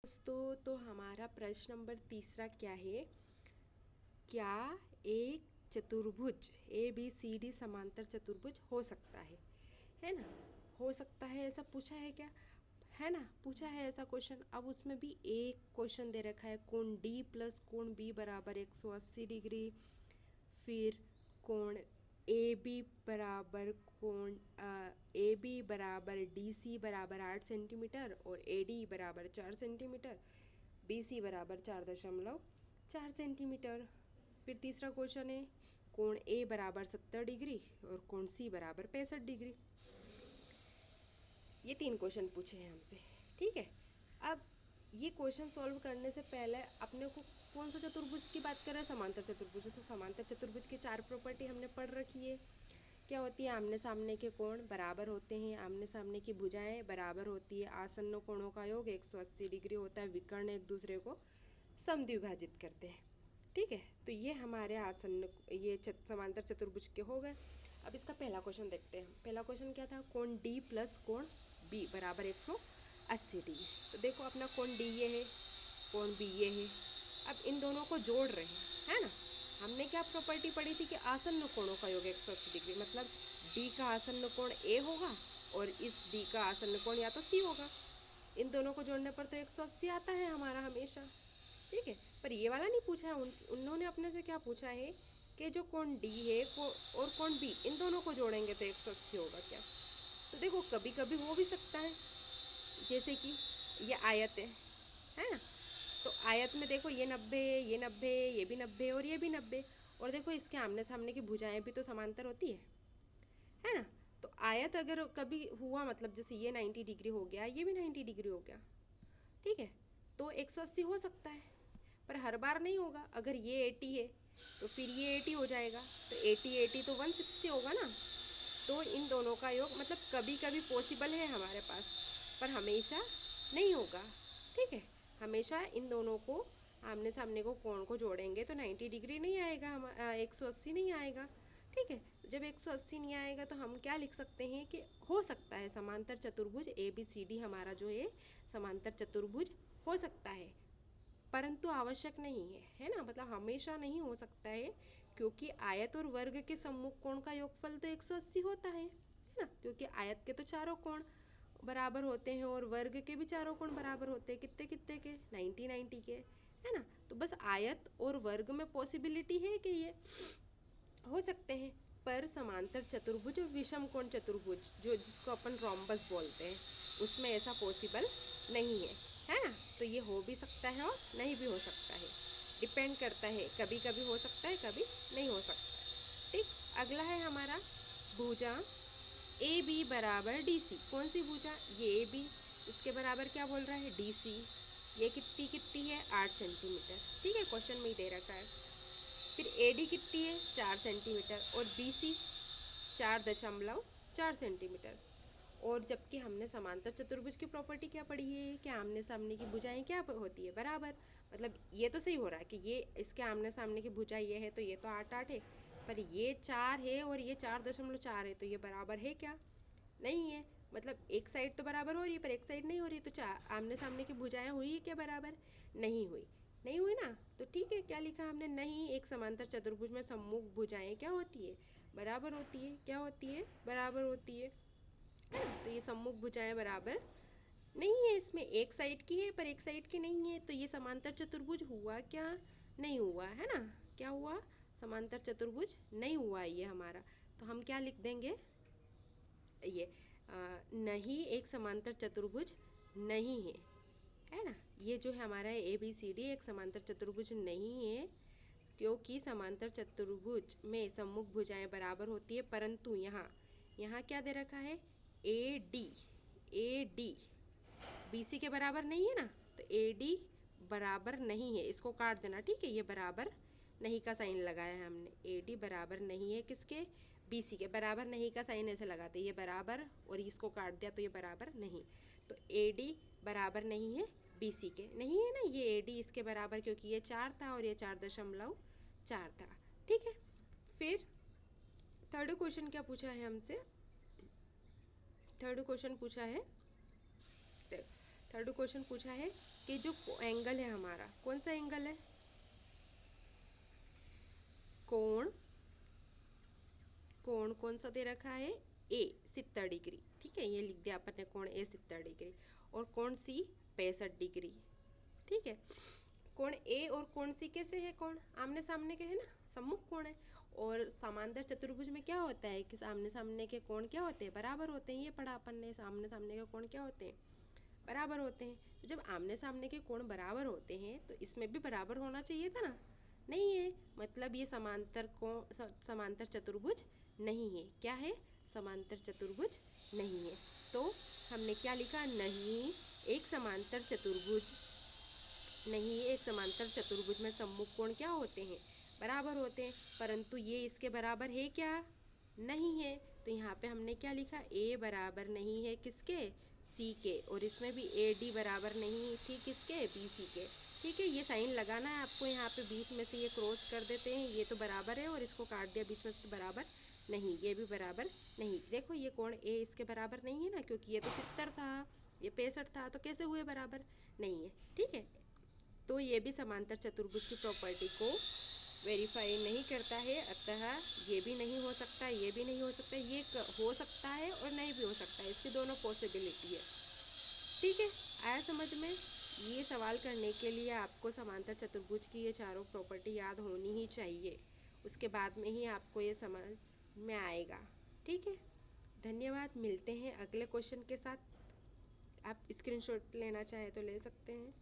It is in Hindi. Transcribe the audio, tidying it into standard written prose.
दोस्तों, तो हमारा प्रश्न नंबर तीसरा क्या है? क्या एक चतुर्भुज ए बी सी डी समांतर चतुर्भुज हो सकता है ना? हो सकता है ऐसा पूछा है क्या? है ना, पूछा है ऐसा क्वेश्चन। अब उसमें भी एक क्वेश्चन दे रखा है, कोण डी प्लस कोण बी बराबर 180 डिग्री। फिर कोण ए बी बराबर कोण ए बी बराबर डी सी बराबर 8 सेंटीमीटर और ए डी बराबर 4 सेंटीमीटर, बी सी बराबर 4.4 सेंटीमीटर। फिर तीसरा क्वेश्चन है, कोण ए बराबर 70 डिग्री और कोण सी बराबर 65 डिग्री। ये तीन क्वेश्चन पूछे हैं हमसे। ठीक है, अब ये क्वेश्चन सॉल्व करने से पहले अपने को कौन सा चतुर्भुज की बात कर रहे हैं? समांतर चतुर्भुज। तो समांतर चतुर्भुज की 4 प्रॉपर्टी हमने पढ़ रखी है। क्या होती है? आमने सामने के कोण बराबर होते हैं, आमने सामने की भुजाएं बराबर होती है, आसन्न कोणों का योग 180 डिग्री होता है, विकर्ण एक दूसरे को समद्विभाजित करते हैं। ठीक है, तो ये हमारे आसन्न ये समांतर चतुर्भुज के हो गए। अब इसका पहला क्वेश्चन देखते हैं। पहला क्वेश्चन क्या था? कोण डी प्लस कोण बी बराबर 180 डिग्री। तो देखो, अपना कोण डी ये है, कोण बी ये है। अब इन दोनों को जोड़ रहे हैं, है ना? हमने क्या प्रॉपर्टी पढ़ी थी कि आसन्न कोणों का योग 180 डिग्री, मतलब डी का आसन्न कोण ए होगा और इस डी का आसन्न कोण या तो सी होगा। इन दोनों को जोड़ने पर तो 180 आता है हमारा हमेशा। ठीक है, पर ये वाला नहीं पूछा है। उन्होंने अपने से क्या पूछा है कि जो कोण डी है और कोण बी, इन दोनों को जोड़ेंगे तो 180 होगा क्या? तो देखो, कभी कभी हो भी सकता है, जैसे कि ये आयत है ना? तो आयत में देखो, ये 90, ये 90, ये भी 90 और ये भी 90। और देखो, इसके आमने सामने की भुजाएं भी तो समांतर होती है ना? तो आयत अगर कभी हुआ, मतलब जैसे ये 90 डिग्री हो गया, ये भी 90 डिग्री हो गया, ठीक है, तो 180 हो सकता है। पर हर बार नहीं होगा। अगर ये 80 है तो फिर ये 80 हो जाएगा, तो 80 तो 160 होगा ना। तो इन दोनों का योग, मतलब कभी कभी पॉसिबल है हमारे पास, पर हमेशा नहीं होगा। ठीक है, हमेशा इन दोनों को आमने सामने को कोण को जोड़ेंगे तो 90 डिग्री नहीं आएगा, हम 180 नहीं आएगा। ठीक है, जब 180 नहीं आएगा तो हम क्या लिख सकते हैं कि हो सकता है समांतर चतुर्भुज ए बी सी डी हमारा जो है समांतर चतुर्भुज हो सकता है, परंतु आवश्यक नहीं है ना? मतलब हमेशा नहीं हो सकता है, क्योंकि आयत और वर्ग के सम्मुख कोण का योगफल तो 180 होता है ना? क्योंकि आयत के तो चारों कोण बराबर होते हैं और वर्ग के भी चारों कोण बराबर होते हैं। कितने कितने के? 90 90 के, है ना? तो बस आयत और वर्ग में पॉसिबिलिटी है कि ये हो सकते हैं, पर समांतर चतुर्भुज और विषम कोण चतुर्भुज जो जिसको अपन रोम्बस बोलते हैं, उसमें ऐसा पॉसिबल नहीं है ना? तो ये हो भी सकता है और नहीं भी हो सकता है, डिपेंड करता है। कभी कभी हो सकता है, कभी नहीं हो सकता। ठीक, अगला है हमारा भुजा ए बी बराबर डी सी। कौन सी भुजा? ये ए बी, इसके बराबर क्या बोल रहा है? D C. ये कितनी कितनी है? 8 सेंटीमीटर। ठीक है, क्वेश्चन में ही दे रखा है। फिर ए डी कितनी है? 4 सेंटीमीटर और बी सी 4.4 सेंटीमीटर। और जबकि हमने समांतर चतुर्भुज की प्रॉपर्टी क्या पढ़ी है कि आमने सामने की भुजाएं क्या होती है? बराबर। मतलब ये तो सही हो रहा है कि ये इसके आमने सामने की भुजा ये है तो ये तो 8 8 है, पर ये 4 है और ये 4.4 है, तो ये बराबर है क्या? नहीं है। मतलब एक साइड तो बराबर हो रही है पर एक साइड नहीं हो रही है, तो चार आमने सामने की भुजाएं हुई है क्या बराबर? नहीं हुई। नहीं हुई ना, तो ठीक है, क्या लिखा हमने? नहीं। एक समांतर चतुर्भुज में सम्मुख भुजाएं क्या होती है? बराबर होती है। क्या होती है? बराबर होती है ना? तो ये सम्मुख भुजाएं बराबर नहीं है, इसमें एक साइड की है पर एक साइड की नहीं है, तो ये समांतर चतुर्भुज हुआ क्या? नहीं हुआ, है ना? क्या हुआ? समांतर चतुर्भुज नहीं हुआ ये हमारा। तो हम क्या लिख देंगे? ये नहीं, एक समांतर चतुर्भुज नहीं है ना? ये जो है हमारा ए बी सी डी एक समांतर चतुर्भुज नहीं है, क्योंकि समांतर चतुर्भुज में सम्मुख भुजाएं बराबर होती है, परंतु यहाँ यहाँ क्या दे रखा है? ए डी बी सी के बराबर नहीं है ना, तो ए डी बराबर नहीं है, इसको काट देना। ठीक है, ये बराबर नहीं का साइन लगाया है हमने। ए डी बराबर नहीं है किसके? बी सी के। बराबर नहीं का साइन ऐसे लगाते, ये बराबर और इसको काट दिया तो ये बराबर नहीं, तो ए डी बराबर नहीं है बी सी के। नहीं है ना ये ए डी इसके बराबर, क्योंकि ये 4 था और ये 4.4 था। ठीक है, फिर थर्ड क्वेश्चन क्या पूछा है हमसे? थर्ड क्वेश्चन पूछा है, थर्ड क्वेश्चन पूछा है कि जो एंगल है हमारा, कौन सा एंगल है, कोण, कोण कौन सा दे रखा है, ए 70 डिग्री, ठीक है, ये लिख दिया अपन ने, कोण ए 70 डिग्री, और कोण सी 65 डिग्री, ठीक है। कोण ए और कोण सी कैसे है, कोण आमने सामने के है ना, सम्मुख कोण है। और समांतर चतुर्भुज में क्या होता है कि आमने सामने के कोण क्या होते हैं, बराबर होते हैं, ये पढ़ा अपन ने, सामने सामने के कोण क्या होते हैं, बराबर होते हैं। तो जब आमने सामने के कोण बराबर होते हैं तो इसमें भी बराबर होना चाहिए था ना, नहीं है, मतलब ये समांतर चतुर्भुज नहीं है। क्या है, समांतर चतुर्भुज नहीं है। तो हमने क्या लिखा, नहीं एक समांतर चतुर्भुज, नहीं एक समांतर चतुर्भुज में सम्मुख कोण क्या होते हैं, बराबर होते हैं, परंतु ये इसके बराबर है क्या, नहीं है। तो यहाँ पे हमने क्या लिखा, ए बराबर नहीं है किसके, सी के, और इसमें भी ए डी बराबर नहीं थी किसके, बी सी के, ठीक है। ये साइन लगाना है आपको, यहाँ पे बीच में से ये क्रॉस कर देते हैं, ये तो बराबर है और इसको काट दिया बीच में से, तो बराबर नहीं, ये भी बराबर नहीं। देखो ये कोण ए इसके बराबर नहीं है ना, क्योंकि ये तो 70 था, ये 65 था, तो कैसे हुए बराबर, नहीं है, ठीक है। तो ये भी समांतर चतुर्भुज की प्रॉपर्टी को वेरीफाई नहीं करता है, अतः ये भी नहीं हो सकता, ये भी नहीं हो सकता, ये हो सकता है और नहीं भी हो सकता है, इसकी दोनों पॉसिबिलिटी है, ठीक है। आया समझ में। ये सवाल करने के लिए आपको समांतर चतुर्भुज की ये चारों प्रॉपर्टी याद होनी ही चाहिए, उसके बाद में ही आपको ये समझ में आएगा, ठीक है। धन्यवाद, मिलते हैं अगले क्वेश्चन के साथ। आप स्क्रीनशॉट लेना चाहें तो ले सकते हैं।